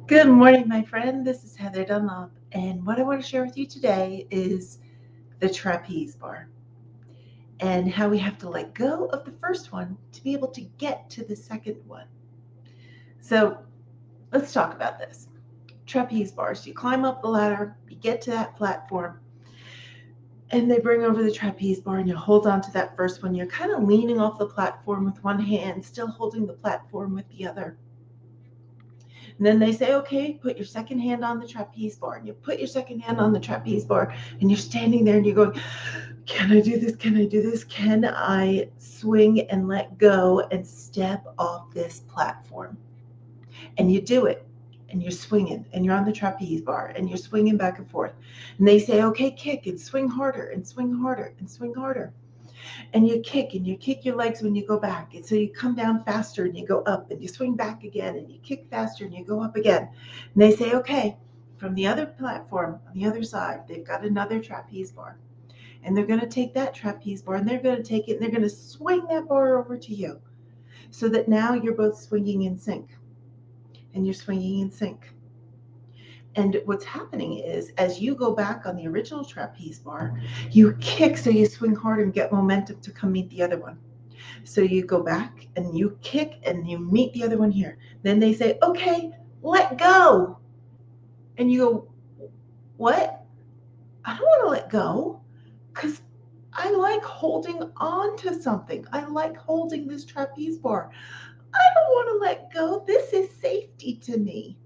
Good morning, my friend. This is Heather Dunlop, and what I want to share with you today is the trapeze bar and how we have to let go of the first one to be able to get to the second one. So, let's talk about this. Trapeze bars. You climb up the ladder, you get to that platform, and they bring over the trapeze bar, and you hold on to that first one. You're kind of leaning off the platform with one hand, still holding the platform with the other. And then they say, okay, put your second hand on the trapeze bar. And you put your second hand on the trapeze bar and you're standing there and you're going, can I do this? Can I do this? Can I swing and let go and step off this platform? And you do it. And you're swinging and you're on the trapeze bar and you're swinging back and forth. And they say, okay, kick and swing harder and swing harder and swing harder. And you kick your legs when you go back. And so you come down faster and you go up and you swing back again and you kick faster and you go up again. And they say, okay, from the other platform on the other side, they've got another trapeze bar. And they're going to take that trapeze bar and they're going to take it and they're going to swing that bar over to you so that now you're both swinging in sync and you're swinging in sync. And what's happening is, as you go back on the original trapeze bar, you kick so you swing hard and get momentum to come meet the other one. So you go back and you kick and you meet the other one here. Then they say, okay, let go. And you go, what? I don't want to let go because I like holding on to something. I like holding this trapeze bar. I don't want to let go. This is safety to me.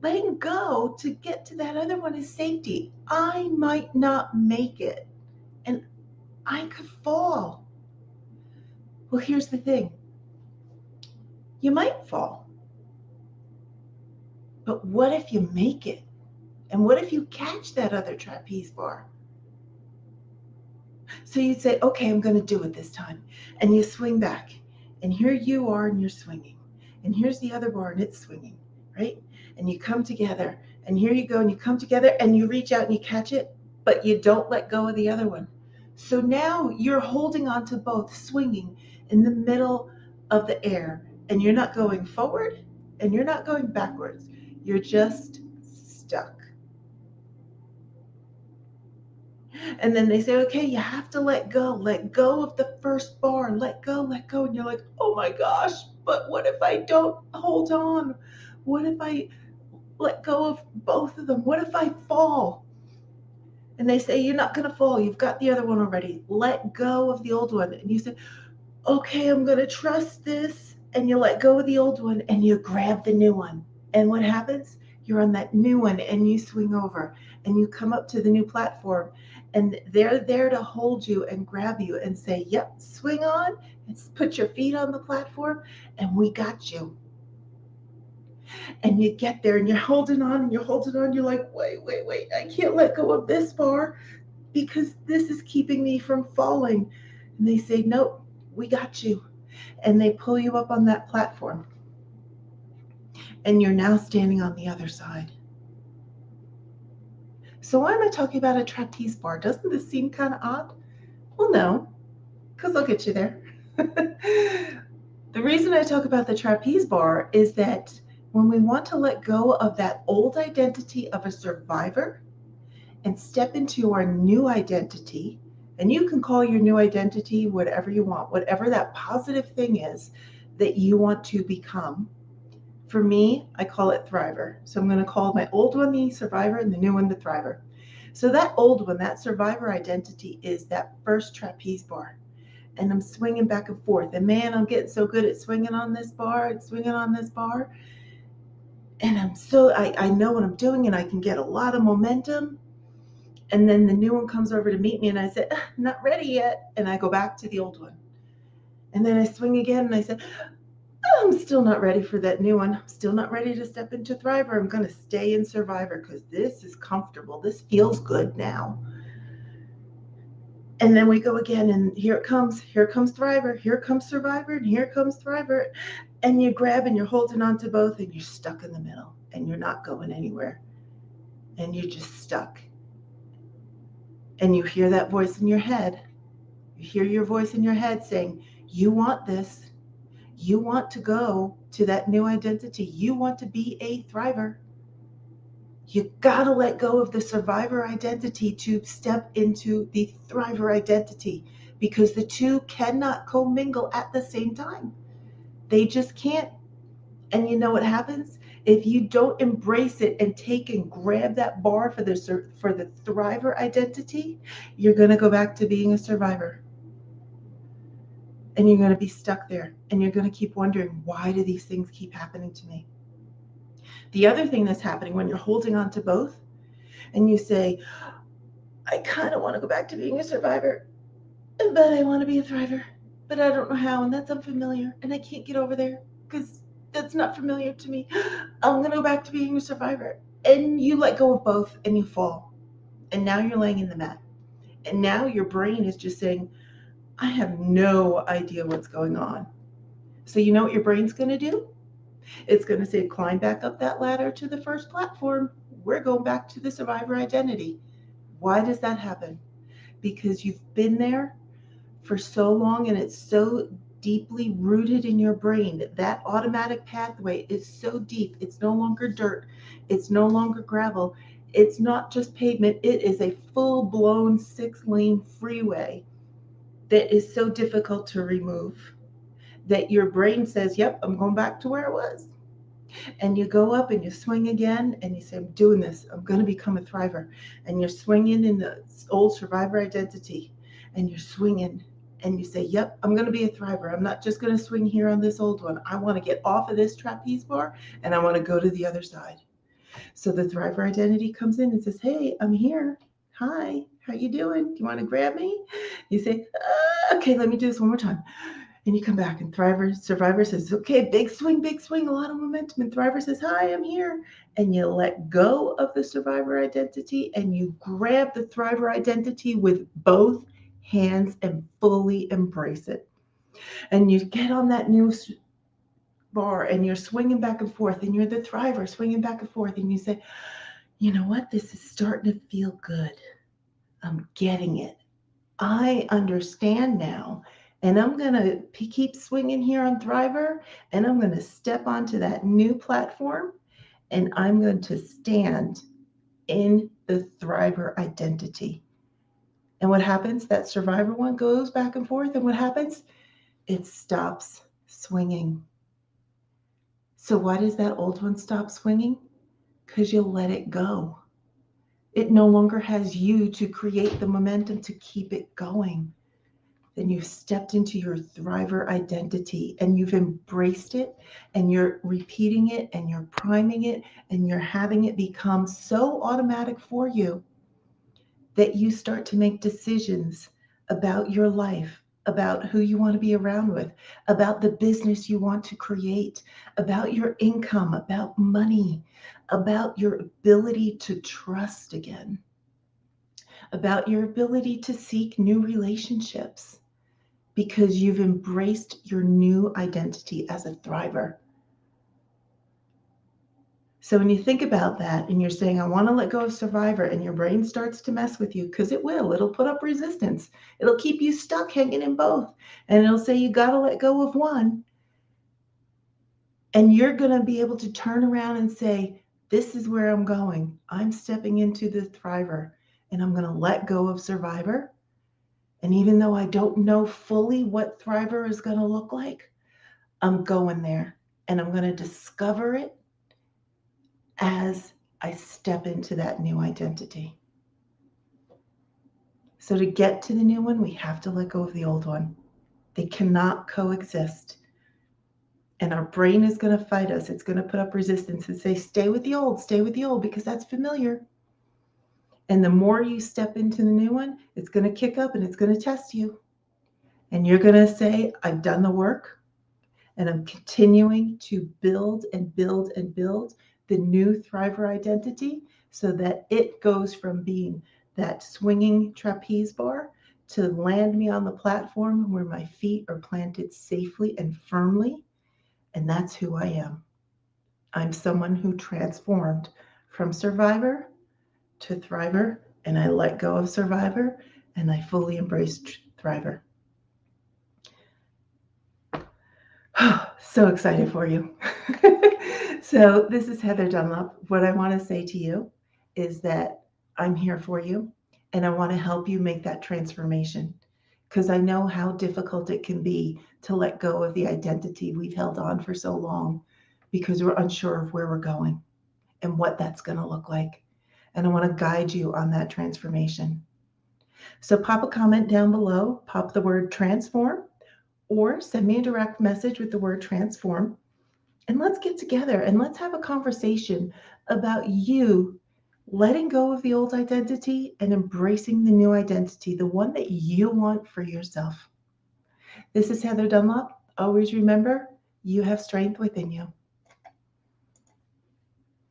Letting go to get to that other one is safety. I might not make it and I could fall. Well, here's the thing, you might fall, but what if you make it? And what if you catch that other trapeze bar? So you'd say, okay, I'm going to do it this time. And you swing back. And here you are and you're swinging. And here's the other bar and it's swinging, right? And you come together. And here you go and you come together and you reach out and you catch it, but you don't let go of the other one. So now you're holding on to both, swinging in the middle of the air. And you're not going forward and you're not going backwards. You're just stuck. And then they say, okay, you have to let go of the first bar, let go, let go. And you're like, oh my gosh, but what if I don't hold on? What if I let go of both of them? What if I fall? And they say, you're not going to fall. You've got the other one already. Let go of the old one. And you say, okay, I'm going to trust this. And you let go of the old one and you grab the new one. And what happens? You're on that new one and you swing over and you come up to the new platform and they're there to hold you and grab you and say, yep, swing on and put your feet on the platform and we got you. And you get there and you're holding on and you're holding on. You're like, wait, I can't let go of this bar because this is keeping me from falling. And they say, nope, we got you. And they pull you up on that platform. And you're now standing on the other side. So why am I talking about a trapeze bar? Doesn't this seem kind of odd? Well, no, because I'll get you there. The reason I talk about the trapeze bar is that when we want to let go of that old identity of a survivor and step into our new identity, and you can call your new identity whatever you want, whatever that positive thing is that you want to become. For me, I call it Thriver. So I'm going to call my old one the Survivor and the new one the Thriver. So that old one, that Survivor identity is that first trapeze bar. And I'm swinging back and forth. And man, I'm getting so good at swinging on this bar and swinging on this bar. And I know what I'm doing and I can get a lot of momentum. And then the new one comes over to meet me and I said, not ready yet. And I go back to the old one. And then I swing again and I said, I'm still not ready for that new one. I'm still not ready to step into Thriver. I'm going to stay in Survivor because this is comfortable. This feels good now. And then we go again, and here it comes. Here comes Thriver. Here comes Survivor, and here comes Thriver. And you grab and you're holding on to both, and you're stuck in the middle, and you're not going anywhere. And you're just stuck. And you hear that voice in your head. You hear your voice in your head saying, you want this. You want to go to that new identity. You want to be a thriver. You gotta let go of the survivor identity to step into the thriver identity, because the two cannot commingle at the same time. They just can't. And you know what happens? If you don't embrace it and take and grab that bar for the thriver identity, you're going to go back to being a survivor. And you're going to be stuck there. And you're going to keep wondering, why do these things keep happening to me? The other thing that's happening when you're holding on to both and you say, I kind of want to go back to being a survivor, but I want to be a thriver, but I don't know how, and that's unfamiliar, and I can't get over there because that's not familiar to me. I'm going to go back to being a survivor. And you let go of both and you fall. And now you're laying in the mat. And now your brain is just saying, I have no idea what's going on. So you know what your brain's going to do? It's going to say, climb back up that ladder to the first platform. We're going back to the survivor identity. Why does that happen? Because you've been there for so long and it's so deeply rooted in your brain. That automatic pathway is so deep. It's no longer dirt. It's no longer gravel. It's not just pavement. It is a full-blown 6-lane freeway that is so difficult to remove that your brain says, yep, I'm going back to where it was. And you go up and you swing again and you say, I'm doing this. I'm going to become a thriver. And you're swinging in the old survivor identity and you're swinging and you say, yep, I'm going to be a thriver. I'm not just going to swing here on this old one. I want to get off of this trapeze bar and I want to go to the other side. So the thriver identity comes in and says, hey, I'm here. Hi, how you doing? Do you want to grab me? You say, okay, let me do this one more time. And you come back and survivor says, okay, big swing, a lot of momentum. And thriver says, hi, I'm here. And you let go of the survivor identity and you grab the thriver identity with both hands and fully embrace it. And you get on that new bar and you're swinging back and forth and you're the thriver swinging back and forth. And you say, you know what? This is starting to feel good. I'm getting it. I understand now. And I'm going to keep swinging here on Thriver, and I'm going to step onto that new platform, and I'm going to stand in the Thriver identity. And what happens? That survivor one goes back and forth, and what happens? It stops swinging. So why does that old one stop swinging? Because you let it go. It no longer has you to create the momentum to keep it going. Then you've stepped into your thriver identity and you've embraced it and you're repeating it and you're priming it and you're having it become so automatic for you that you start to make decisions about your life, about who you want to be around with, about the business you want to create, about your income, about money, about your ability to trust again, about your ability to seek new relationships, because you've embraced your new identity as a thriver. So when you think about that and you're saying, I want to let go of survivor, and your brain starts to mess with you, because it will, it'll put up resistance. It'll keep you stuck hanging in both. And it'll say, you got to let go of one. And you're going to be able to turn around and say, this is where I'm going. I'm stepping into the thriver and I'm going to let go of survivor. And even though I don't know fully what thriver is going to look like, I'm going there and I'm going to discover it as I step into that new identity. So to get to the new one, we have to let go of the old one. They cannot coexist. And our brain is going to fight us. It's going to put up resistance and say, stay with the old, because that's familiar. And the more you step into the new one, it's going to kick up and it's going to test you. And you're going to say, I've done the work and I'm continuing to build and build and build the new thriver identity so that it goes from being that swinging trapeze bar to land me on the platform where my feet are planted safely and firmly. And that's who I am. I'm someone who transformed from survivor to thriver, and I let go of survivor and I fully embraced thriver. So excited for you. So, this is Heather Dunlop. What I want to say to you is that I'm here for you and I want to help you make that transformation because I know how difficult it can be to let go of the identity we've held on for so long because we're unsure of where we're going and what that's going to look like. And I want to guide you on that transformation. So, pop a comment down below, pop the word transform, or send me a direct message with the word transform. And let's get together and let's have a conversation about you letting go of the old identity and embracing the new identity, the one that you want for yourself. This is Heather Dunlop. Always remember, you have strength within you.